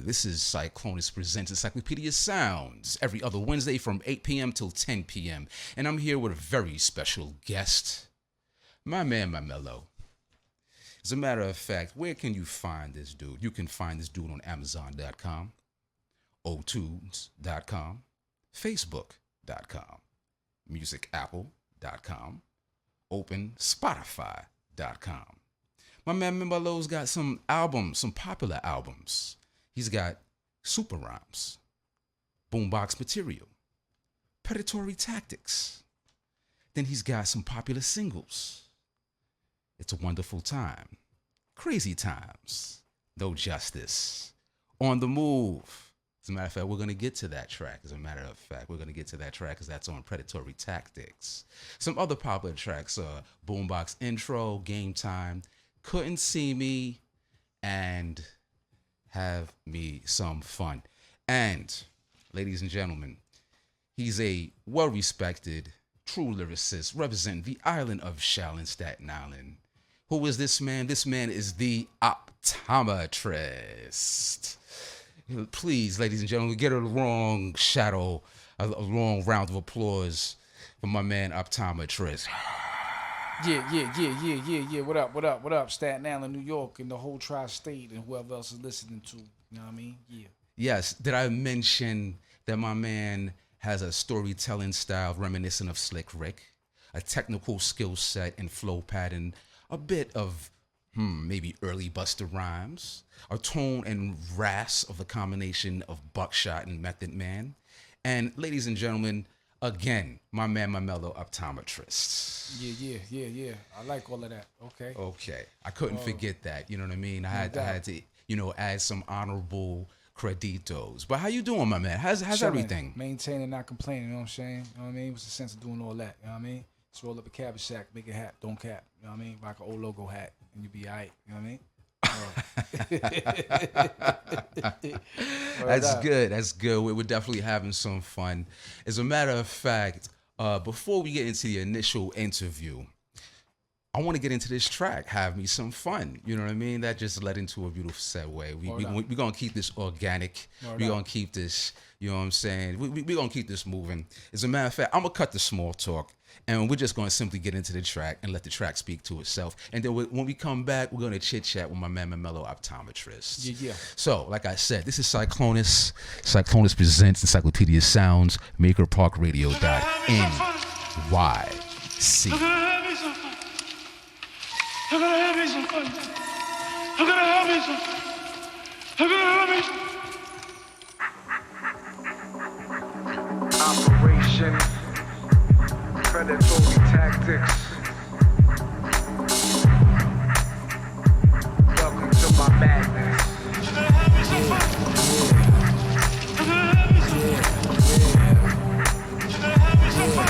This is Psyclonus Presents Encyclopedia Sounds every other Wednesday from 8 p.m. till 10 p.m. And I'm here with a very special guest, my man, my mellow. As a matter of fact, where can you find this dude? You can find this dude on Amazon.com, OTunes.com, Facebook.com, MusicApple.com, OpenSpotify.com. My man Mello's got some albums, some popular albums. He's got Super Rhymes, Boombox Material, Predatory Tactics. Then he's got some popular singles. It's a Wonderful Time, Crazy Times, No Justice, On the Move. As a matter of fact, we're going to get to that track. Because that's on Predatory Tactics. Some other popular tracks are Boombox Intro, Game Time, Couldn't See Me, and Have Me Some Fun. And, ladies and gentlemen, he's a well-respected, true lyricist representing the island of Shaolin, Staten Island. Who is this man? This man is the Optometrist. Please, ladies and gentlemen, get a long long round of applause for my man Optometrist. Yeah. What up? Staten Island, New York, and the whole tri-state, and whoever else is listening to. You know what I mean? Yeah. Yes. Did I mention that my man has a storytelling style reminiscent of Slick Rick, a technical skill set and flow pattern, a bit of maybe early Busta Rhymes, a tone and rasp of the combination of Buckshot and Method Man, and ladies and gentlemen, again, my man, my mellow Optometrist. Yeah. I like all of that. Okay. I couldn't forget that. You know what I mean? I had to, add some honorable creditos. But how you doing, my man? How's everything? Maintaining, not complaining. You know what I'm saying? You know what I mean? What's the sense of doing all that? You know what I mean? Just roll up a cabbage sack, make a hat, don't cap. You know what I mean? Rock an old logo hat, and you be all right. You know what I mean? That's good. We're definitely having some fun. As a matter of fact, before we get into the initial interview, I want to get into this track, Have Me Some Fun. You know what I mean? That just led into a beautiful segue. We're going to keep this organic. We're going to keep this, you know what I'm saying? We're going to keep this moving. As a matter of fact, I'm going to cut the small talk, and we're just going to simply get into the track and let the track speak to itself. And then when we come back, we're going to chit-chat with my man, my mellow Optometrist. Yeah. So, like I said, this is Psyclonus. Psyclonus Presents Encyclopedia Sounds, MakerParkRadio.NYC. I'm gonna have me some fun. I'm gonna have me some fun. I'm gonna have me some Operation Predatory Tactics. Welcome to my madness. I'm gonna have me some fun. I'm gonna have me some fun. I'm gonna have me some fun.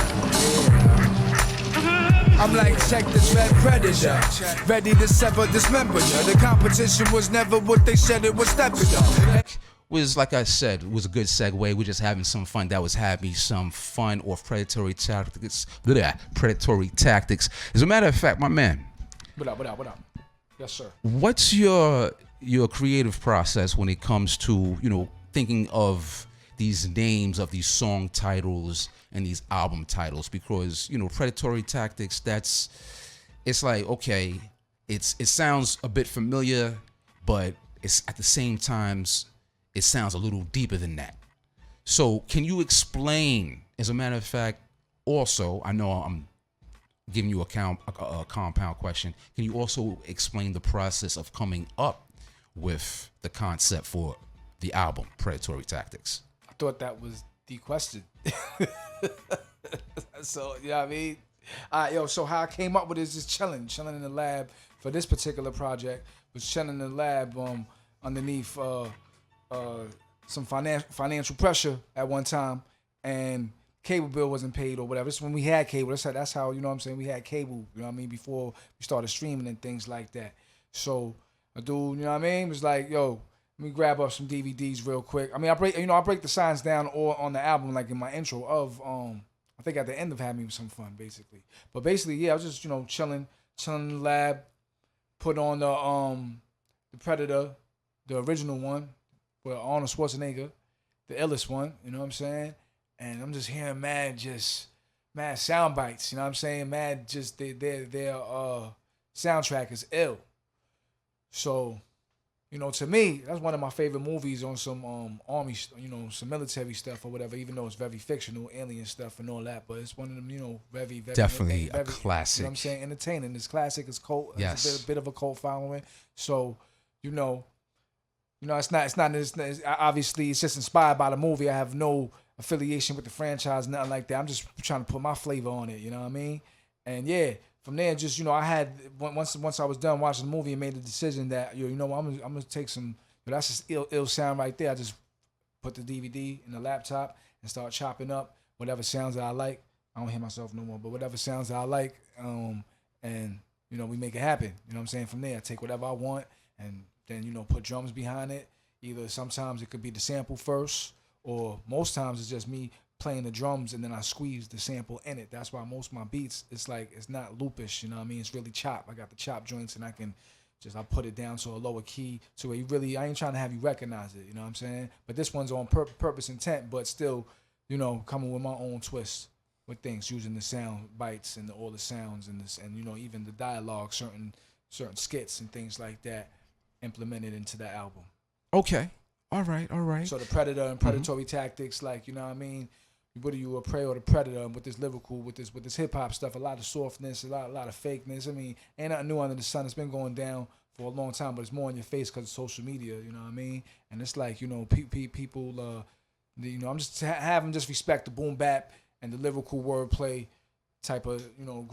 I'm like, check this red predator, ready to sever, dismember ya. The competition was never what they said it was stepping up. Was, like I said, it was a good segue. We're just having some fun. That was Have Me Some Fun off Predatory Tactics. Predatory Tactics. As a matter of fact, my man. What up? Yes, sir. What's your creative process when it comes to, thinking of these names of these song titles and these album titles? Because Predatory Tactics, it's like, okay, it sounds a bit familiar, but it's at the same time it sounds a little deeper than that. So can you explain, as a matter of fact, also, I know I'm giving you a compound question, can you also explain the process of coming up with the concept for the album Predatory Tactics? I thought that was the question. So, you know what I mean? So how I came up with it is just chilling in the lab for this particular project. Was chilling in the lab underneath some financial pressure at one time, and cable bill wasn't paid or whatever. This is when we had cable. That's how, you know what I'm saying, we had cable, you know what I mean, before we started streaming and things like that. So a dude, you know what I mean, was like, yo, let me grab up some DVDs real quick. I mean, I break the signs down all on the album, like in my intro of I think at the end of Have Me Some Fun, basically. But basically, yeah, I was just, chilling in the lab, put on the Predator, the original one, with Arnold Schwarzenegger, the illest one. You know what I'm saying? And I'm just hearing mad sound bites. You know what I'm saying? Mad just their soundtrack is ill. So, you know, to me, that's one of my favorite movies on some army, you know, some military stuff or whatever. Even though it's very fictional, alien stuff and all that, but it's one of them, you know, very Definitely a very, classic. You know what I'm saying? Entertaining. It's classic. It's cult. Yes. It's a bit of a cult following. So, you know, it's obviously it's just inspired by the movie. I have no affiliation with the franchise, nothing like that. I'm just trying to put my flavor on it. You know what I mean? And yeah. From there, just, you know, I had once I was done watching the movie and made the decision that, you know, I'm gonna take some. That's just ill sound right there. I just put the DVD in the laptop and start chopping up whatever sounds that I like. I don't hear myself no more, but whatever sounds that I like, and you know, we make it happen. You know what I'm saying? From there, I take whatever I want and then, you know, put drums behind it. Either sometimes it could be the sample first, or most times it's just me playing the drums and then I squeeze the sample in it. That's why most of my beats, it's like, it's not loopish, you know what I mean? It's really chop. I got the chop joints and I put it down to a lower key to where I ain't trying to have you recognize it, you know what I'm saying? But this one's on purpose intent, but still, you know, coming with my own twist with things, using the sound bites and all the sounds and you know, even the dialogue, certain skits and things like that implemented into the album. Okay. All right. So the Predator and Predatory Tactics, like, you know what I mean? Whether you a prey or the predator, with this lyrical, with this hip hop stuff, a lot of softness, a lot of fakeness. I mean, ain't nothing new under the sun. It's been going down for a long time, but it's more in your face because of social media. You know what I mean? And it's like, you know, people, you know, I'm just having just respect the boom bap and the lyrical wordplay type of, you know,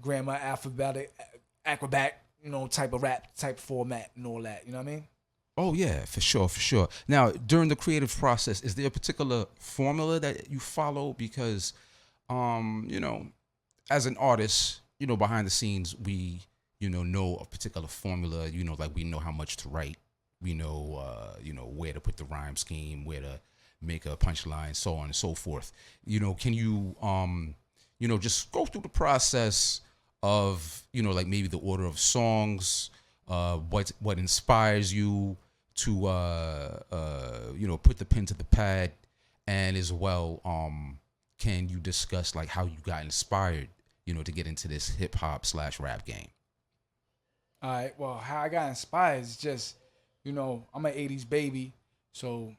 grammar, alphabetic, acrobat, you know, type of rap, type format and all that. You know what I mean? Oh yeah, for sure. Now, during the creative process, is there a particular formula that you follow? Because, you know, as an artist, you know, behind the scenes, we, you know a particular formula. You know, like we know how much to write. We know, you know, where to put the rhyme scheme, where to make a punchline, so on and so forth. You know, can you, you know, just go through the process of, you know, like maybe the order of songs, what inspires you to you know, put the pen to the pad, and as well, can you discuss like how you got inspired, you know, to get into this hip hop / rap game? All right. Well, how I got inspired is just, you know, I'm an '80s baby, so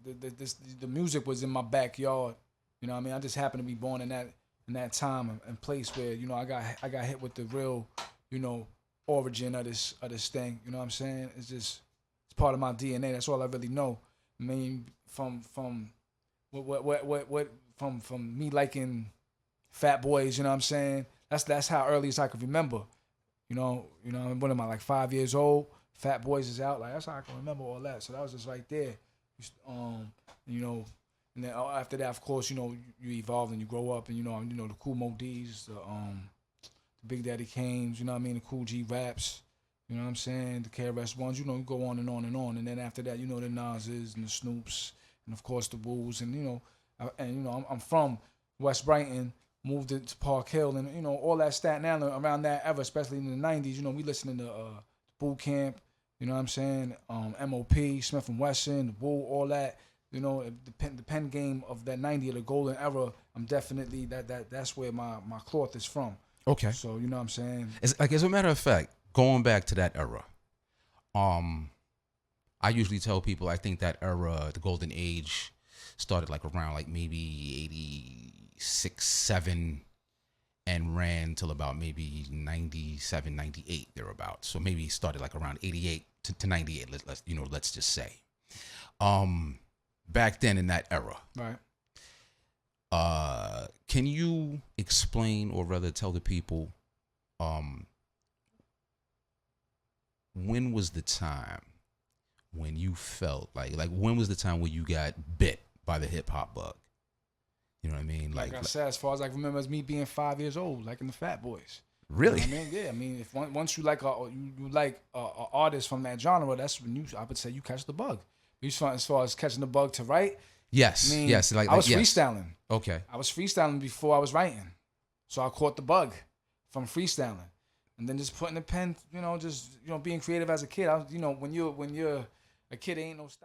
the music was in my backyard. You know what I mean? I just happened to be born in that time and place where, you know, I got hit with the real, you know, origin of this thing. You know what I'm saying? It's part of my DNA. That's all I really know. I mean, from me liking Fat Boys, you know what I'm saying? That's how early as I can remember. You know, what am I, like 5 years old? Fat Boys is out. Like, that's how I can remember all that. So that was just right there. You know, and then after that, of course, you know, you evolve and you grow up, and you know the Cool Mo D's, the Big Daddy Kane's, you know what I mean, the Cool G Raps, you know what I'm saying, the KRS Ones, you know, you go on and on and on. And then after that, you know, the Nas's and the Snoops, and of course the Woos, and you know, I'm from West Brighton, moved to Park Hill, and you know, all that Staten Island around that era, especially in the 90s, you know, we listening to Boot Camp, you know what I'm saying, MOP, Smith and Wesson, the Woo, all that. You know, the pen game of that 90 of the golden era, I'm definitely, that's where my cloth is from. Okay. So, you know what I'm saying? It's like, as a matter of fact, going back to that era, I usually tell people I think that era, the golden age, started like around like maybe 86, 7, and ran till about maybe 97, 98 thereabouts. So maybe started like around 88 to 98. Let's just say. Back then in that era, right? Can you explain, or rather tell the people, when was the time when you felt like when was the time when you got bit by the hip hop bug? You know what I mean? Like I said, as far as I remember, as me being 5 years old, like in the Fat Boys. Really? You know what I mean, yeah. I mean, if once you like a artist from that genre, that's when I would say you catch the bug. As far as catching the bug to write. Yes. I mean, yes. I was freestyling. Okay. I was freestyling before I was writing, so I caught the bug from freestyling, and then just putting the pen. You know, just being creative as a kid. When you're A kid ain't no stop.